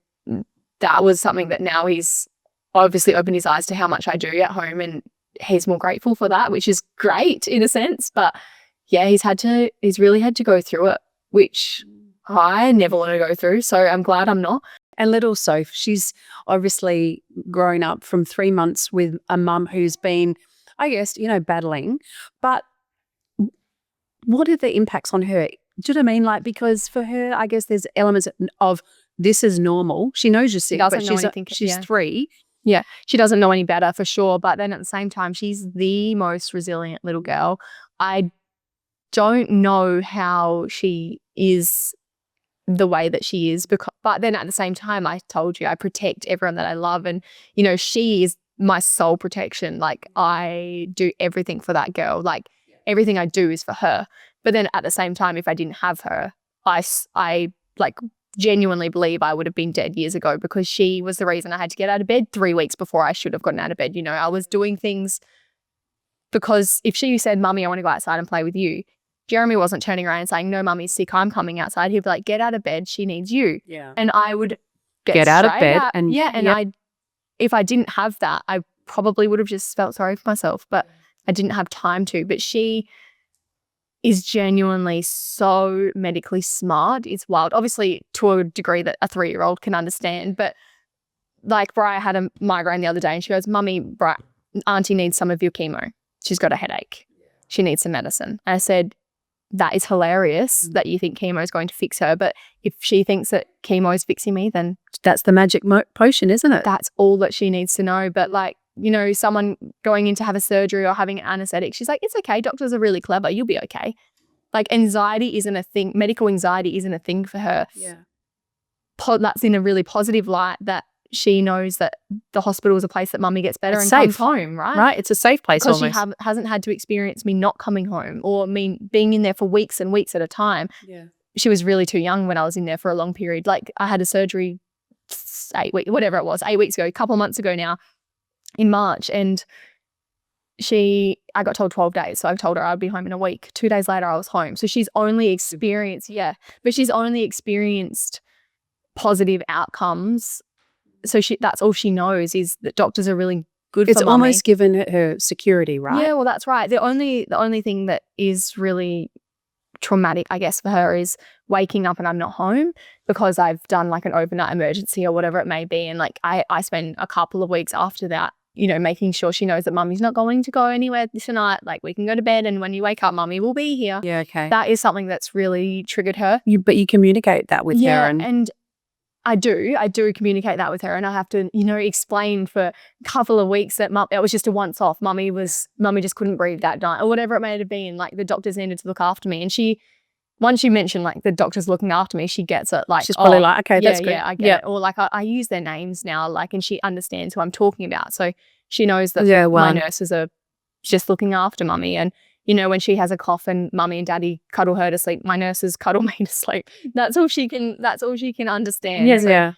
that was something that now he's obviously opened his eyes to how much I do at home, and he's more grateful for that, which is great in a sense. But yeah, he's really had to go through it, which I never want to go through. So I'm glad I'm not. And little Soph, she's obviously grown up from 3 months with a mum who's been, I guess, you know, battling. But what are the impacts on her? Do you know what I mean? Like, because for her, I guess there's elements of this is normal. She knows you're sick, but she's 3. Yeah, she doesn't know any better for sure. But then at the same time, she's the most resilient little girl. I don't know how she is the way that she is, but then at the same time, I told you, I protect everyone that I love, and, you know, she is my sole protection. Like, I do everything for that girl. Like, everything I do is for her. But then at the same time, if I didn't have her, I like genuinely believe I would have been dead years ago, because she was the reason I had to get out of bed 3 weeks before I should have gotten out of bed. You know, I was doing things because if she said, "Mummy, I want to go outside and play with you," Jeremy wasn't turning around and saying, "No, Mummy's sick, I'm coming outside." He'd be like, "Get out of bed, she needs you." Yeah. And I would get out of bed. And if I didn't have that, I probably would have just felt sorry for myself, but I didn't have time to. But she is genuinely so medically smart. It's wild. Obviously, to a degree that a 3-year-old can understand. But like, Bri had a migraine the other day, and she goes, "Mummy, Auntie needs some of your chemo. She's got a headache. She needs some medicine." And I said, that is hilarious that you think chemo is going to fix her. But if she thinks that chemo is fixing me, then that's the magic potion, isn't it? That's all that she needs to know. But like, you know, someone going in to have a surgery or having an anesthetic, she's like, "It's okay. Doctors are really clever. You'll be okay." Like, anxiety isn't a thing. Medical anxiety isn't a thing for her. Yeah. That's in a really positive light, that she knows that the hospital is a place that Mummy gets better and safe. comes home, right? Right. It's a safe place because almost. She hasn't had to experience me not coming home, or me being in there for weeks and weeks at a time. Yeah. She was really too young when I was in there for a long period. Like, I had a surgery 8 weeks, whatever it was, 8 weeks ago, a couple of months ago now in March. And I got told 12 days. So I've told her I'd be home in a week. 2 days later, I was home. So she's only experienced, positive outcomes. So that's all she knows, is that doctors are really good for Mummy. It's almost given her security, right? Yeah, well, that's right. The only thing that is really traumatic, I guess, for her is waking up and I'm not home, because I've done like an overnight emergency or whatever it may be. And like, I spend a couple of weeks after that, you know, making sure she knows that Mummy's not going to go anywhere tonight. Like, we can go to bed, and when you wake up, Mummy will be here. Yeah, okay. That is something that's really triggered her. But you communicate that with her. And I do communicate that with her, and I have to, you know, explain for a couple of weeks that it was just a once off. Mummy just couldn't breathe that night, or whatever it may have been. Like, the doctors needed to look after me, and once you mention like the doctors looking after me, she gets it. Like, she's probably like, okay, that's good. Yeah, I get it. Or like, I use their names now, like, and she understands who I'm talking about. So she knows that my nurses are just looking after Mummy. And, you know, when she has a cough and Mummy and Daddy cuddle her to sleep, my nurses cuddle me to sleep. That's all she can understand. Yes, so, yeah.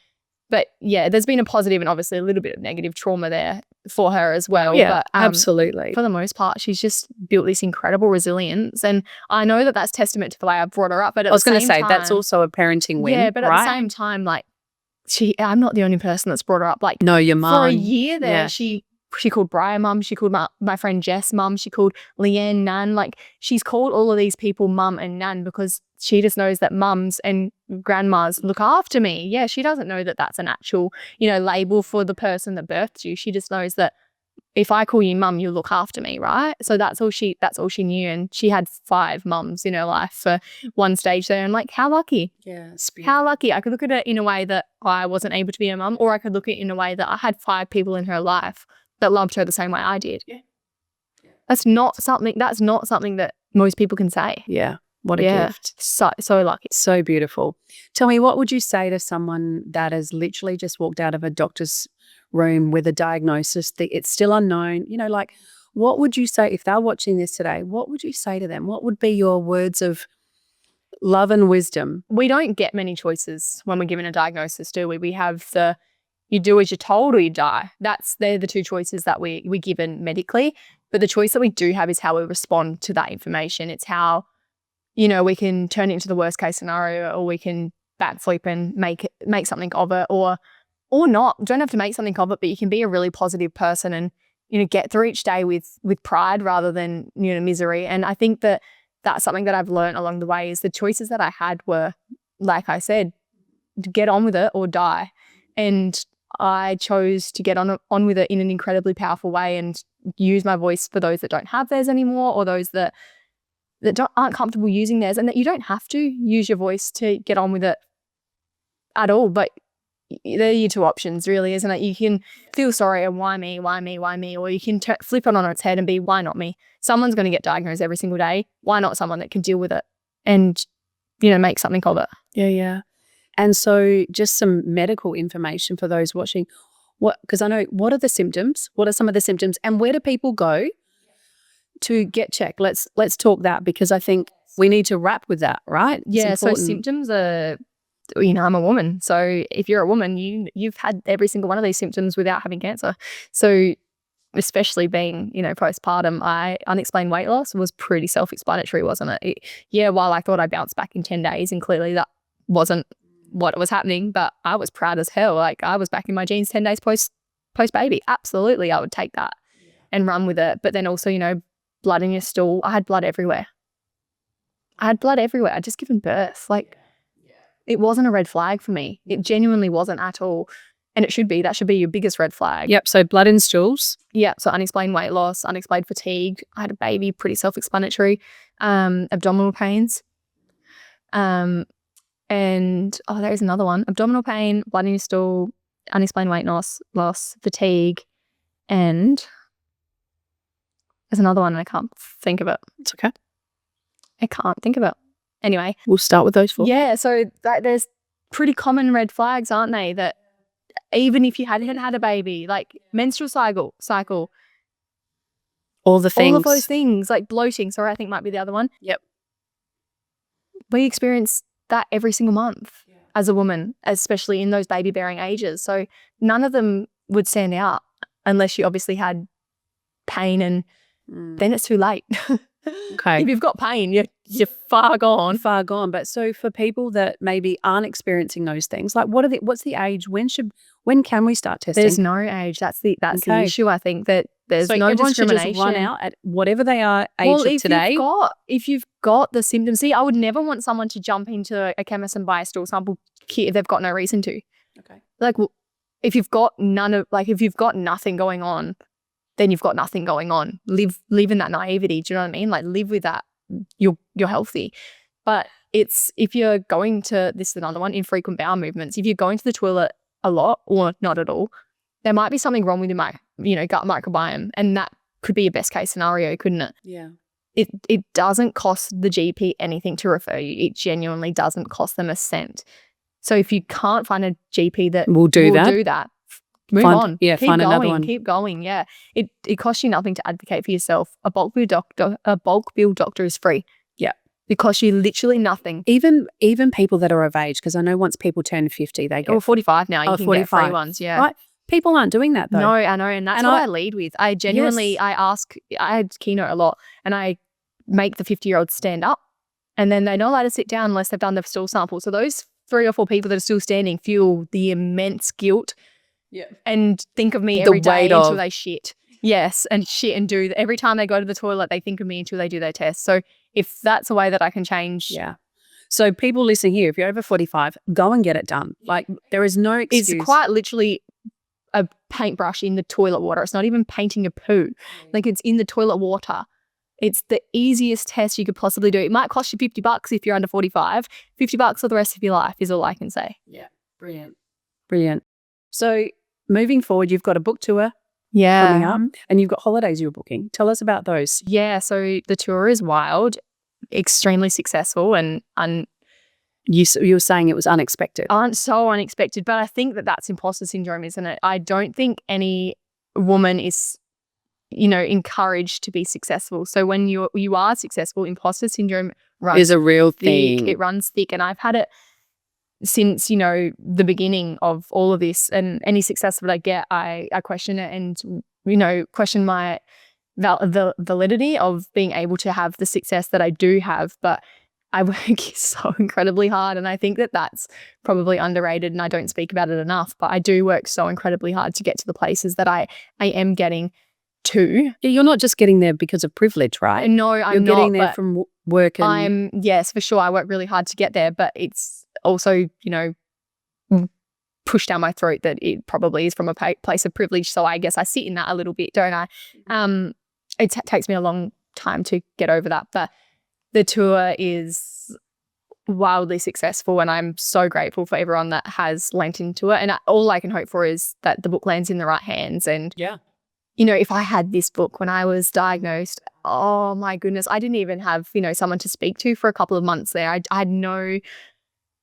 But yeah, there's been a positive and obviously a little bit of negative trauma there for her as well. Yeah, but, absolutely. For the most part, she's just built this incredible resilience. And I know that that's testament to the way I brought her up. But I was going to say, that's also a parenting win. Yeah, but at the same time, like, I'm not the only person that's brought her up. Like, no, your mum. For a year there, she she called Brian mum. She called my friend Jess mum. She called Leanne nan. Like, she's called all of these people mum and nan because she just knows that mums and grandmas look after me. Yeah, she doesn't know that that's an actual, label for the person that birthed you. She just knows that if I call you mum, you look after me, right? So that's all she knew. And she had 5 mums in her life for one stage there. And like, how lucky. Yeah. How lucky. I could look at it in a way that I wasn't able to be a mum, or I could look at it in a way that I had 5 people in her life that loved her the same way I did. Yeah. That's not something that most people can say. Yeah. What a gift. So lucky. So beautiful. Tell me, what would you say to someone that has literally just walked out of a doctor's room with a diagnosis that it's still unknown? Like, what would you say if they're watching this today? What would you say to them? What would be your words of love and wisdom? We don't get many choices when we're given a diagnosis, do we? We have you do as you're told or you die. They're the 2 choices that we're given medically. But the choice that we do have is how we respond to that information. It's how, we can turn it into the worst case scenario, or we can backflip and make something of it, or not. You don't have to make something of it, but you can be a really positive person and, get through each day with pride rather than, misery. And I think that that's something that I've learned along the way, is the choices that I had were, like I said, to get on with it or die. And I chose to get on with it in an incredibly powerful way and use my voice for those that don't have theirs anymore, or those that aren't comfortable using theirs, and that you don't have to use your voice to get on with it at all. But they're your 2 options, really, isn't it? You can feel sorry and why me, or you can flip it on its head and be, why not me? Someone's going to get diagnosed every single day. Why not someone that can deal with it and, make something of it? Yeah. And so just some medical information for those watching. Because I know, what are the symptoms? What are some of the symptoms? And where do people go to get checked? Let's talk that, because I think we need to wrap with that, right? Yeah, so symptoms are, I'm a woman. So if you're a woman, you've had every single one of these symptoms without having cancer. So especially being, postpartum, unexplained weight loss was pretty self-explanatory, wasn't it? While I thought I bounced back in 10 days, and clearly that wasn't what was happening, but I was proud as hell. Like, I was back in my jeans 10 days post baby. Absolutely, I would take that and run with it. But then also, blood in your stool. I had blood everywhere. I'd just given birth. Like, it wasn't a red flag for me. It genuinely wasn't at all. And it should be. That should be your biggest red flag. Yep. So blood in stools. Yeah. So unexplained weight loss, unexplained fatigue. I had a baby, pretty self-explanatory. Abdominal pains. And there's another one. Abdominal pain, blood in your stool, unexplained weight loss, fatigue, and there's another one and I can't think of it. It's okay. I can't think of it. Anyway. We'll start with those 4. Yeah. So there's pretty common red flags, aren't they? That even if you hadn't had a baby, like menstrual cycle. All the things. All of those things, like bloating. Sorry, I think might be the other one. Yep. We experience that every single month as a woman, especially in those baby bearing ages. So none of them would stand out unless you obviously had pain, and then it's too late. Okay. If you've got pain, you're far gone. Far gone. But so for people that maybe aren't experiencing those things, like what's the age? When can we start testing? There's no age. That's the issue. I think that there's so no discrimination. Should just run out at whatever they are age of today. If you've got the symptoms, I would never want someone to jump into a chemist and buy a stool sample kit if they've got no reason to. Okay. Like, if you've got nothing going on, then you've got nothing going on. Live in that naivety. Do you know what I mean? Like, live with that. You're healthy. But if you're going to, this is another one, infrequent bowel movements. If you're going to the toilet a lot or not at all, there might be something wrong with your gut microbiome, and that could be your best case scenario, couldn't it? Yeah. It doesn't cost the GP anything to refer you. It genuinely doesn't cost them a cent. So if you can't find a GP that will do that, move on. Yeah, keep find going, another one. Keep going. Yeah, it costs you nothing to advocate for yourself. A bulk bill doctor is free. Yeah, it costs you literally nothing. Even people that are of age, because I know once people turn 50, they get 45 now. You can 45. get free ones. Yeah, right. People aren't doing that though. No, I know, and that's what I lead with. I genuinely, I ask. I had keynote a lot, and I make the 50-year-olds stand up, and then they're not allowed to sit down unless they've done the stool sample. So those 3 or 4 people that are still standing feel the immense guilt. Yeah. And think of me every day until they shit. Yes, and shit, and do every time they go to the toilet, they think of me until they do their test. So if that's a way that I can change, Yeah. So people listening here, if you're over 45, go and get it done. Like, there is no excuse. It's quite literally a paintbrush in the toilet water. It's not even painting a poo. Like, it's in the toilet water. It's the easiest test you could possibly do. It might cost you $50 if you're under 45. $50 for the rest of your life is all I can say. Yeah. Brilliant. So moving forward, you've got a book tour coming up and you've got holidays you're booking. Tell us about those. Yeah. So the tour is wild, extremely successful, and you were saying it was unexpected. So unexpected. But I think that that's imposter syndrome, isn't it? I don't think any woman is, encouraged to be successful. So when you are successful, imposter syndrome is a real thick. thing. It runs thick. And I've had it since, the beginning of all of this. And any success that I get, I question it and, question my the validity of being able to have the success that I do have. But I work so incredibly hard, and I think that that's probably underrated, and I don't speak about it enough, but I do work so incredibly hard to get to the places that I am getting to. You're not just getting there because of privilege, right? No, I'm not. You're getting there from work. And yes, for sure. I work really hard to get there, but it's also, pushed down my throat that it probably is from a place of privilege. So I guess I sit in that a little bit, don't I? It takes me a long time to get over that, but the tour is wildly successful, and I'm so grateful for everyone that has lent into it. And all I can hope for is that the book lands in the right hands. And if I had this book when I was diagnosed, oh my goodness, I didn't even have, someone to speak to for a couple of months there. I had no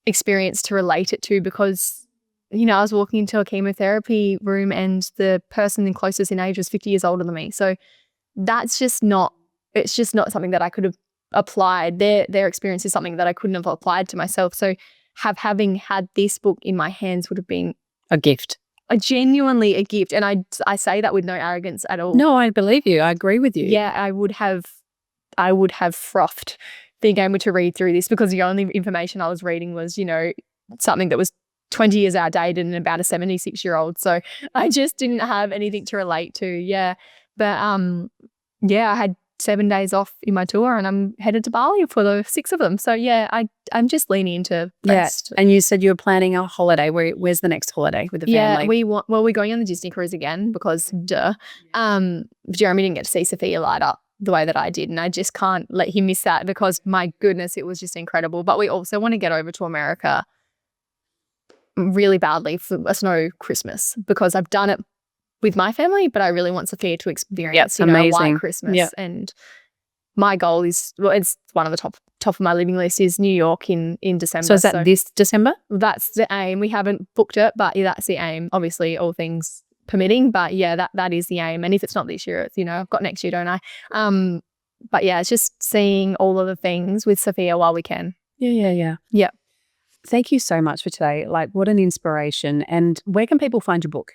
experience to relate it to because, I was walking into a chemotherapy room and the person closest in age was 50 years older than me. So it's just not something that I could have applied. Their experience is something that I couldn't have applied to myself. So having had this book in my hands would have been a gift. Genuinely a gift. And I say that with no arrogance at all. No, I believe you. I agree with you. Yeah, I would have frothed being able to read through this, because the only information I was reading was, something that was 20 years outdated and about a 76-year-old. So I just didn't have anything to relate to. Yeah. But I had 7 days off in my tour, and I'm headed to Bali for the 6 of them. So yeah, I'm just leaning into rest. And you said you were planning a holiday. Where's the next holiday with the family? Yeah, we're going on the Disney cruise again because duh. Jeremy didn't get to see Sophia light up the way that I did, and I just can't let him miss that because my goodness, it was just incredible. But we also want to get over to America really badly for a snow Christmas, because I've done it with my family, but I really want Sophia to experience, a white Christmas. And my goal is, it's one of the top of my living list, is New York in December. So is that this December? That's the aim. We haven't booked it, but that's the aim. Obviously, all things permitting, but yeah, that is the aim. And if it's not this year, it's, I've got next year, don't I? But yeah, it's just seeing all of the things with Sophia while we can. Yeah. Thank you so much for today. Like, what an inspiration. And where can people find your book?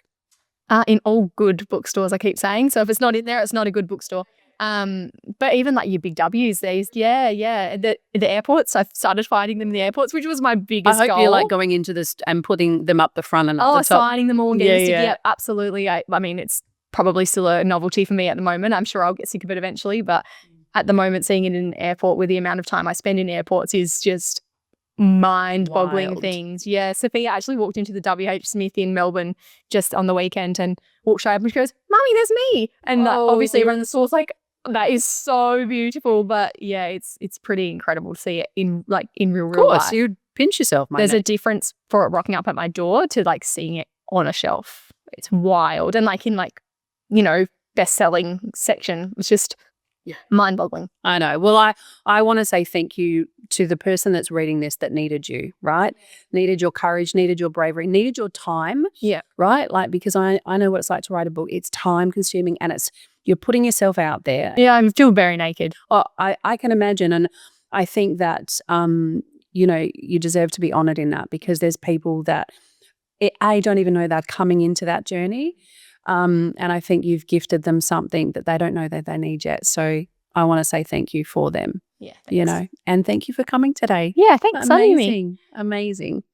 In all good bookstores, I keep saying. So if it's not in there, it's not a good bookstore. But even like your big W's, these, the airports, I've started finding them in the airports, which was my biggest goal. I hope you're like going into this and putting them up the front and up the top. Signing them all and getting sticky. Yeah, absolutely. I mean, it's probably still a novelty for me at the moment. I'm sure I'll get sick of it eventually, but at the moment, seeing it in an airport with the amount of time I spend in airports is just mind-boggling things. Yeah, Sophia actually walked into the WH Smith in Melbourne just on the weekend and walked straight up and she goes, "Mummy, there's me." And obviously everyone in the store's like, that is so beautiful. But yeah, it's pretty incredible to see it in real life. Of course, you'd pinch yourself, mate. There's a difference for it rocking up at my door to like seeing it on a shelf. It's wild. And like in best-selling section, it's just mind-boggling. I know. Well, I want to say thank you to the person that's reading this that needed you, right? Needed your courage, needed your bravery, needed your time. Yeah. Right? Like, because I know what it's like to write a book. It's time-consuming and you're putting yourself out there. Yeah, I feel very naked. Oh, I can imagine. And I think that, you deserve to be honoured in that, because there's people that, don't even know they're coming into that journey. And I think you've gifted them something that they don't know that they need yet. So I want to say thank you for them. Yeah. Thanks. And thank you for coming today. Yeah, thanks for having me. Amazing.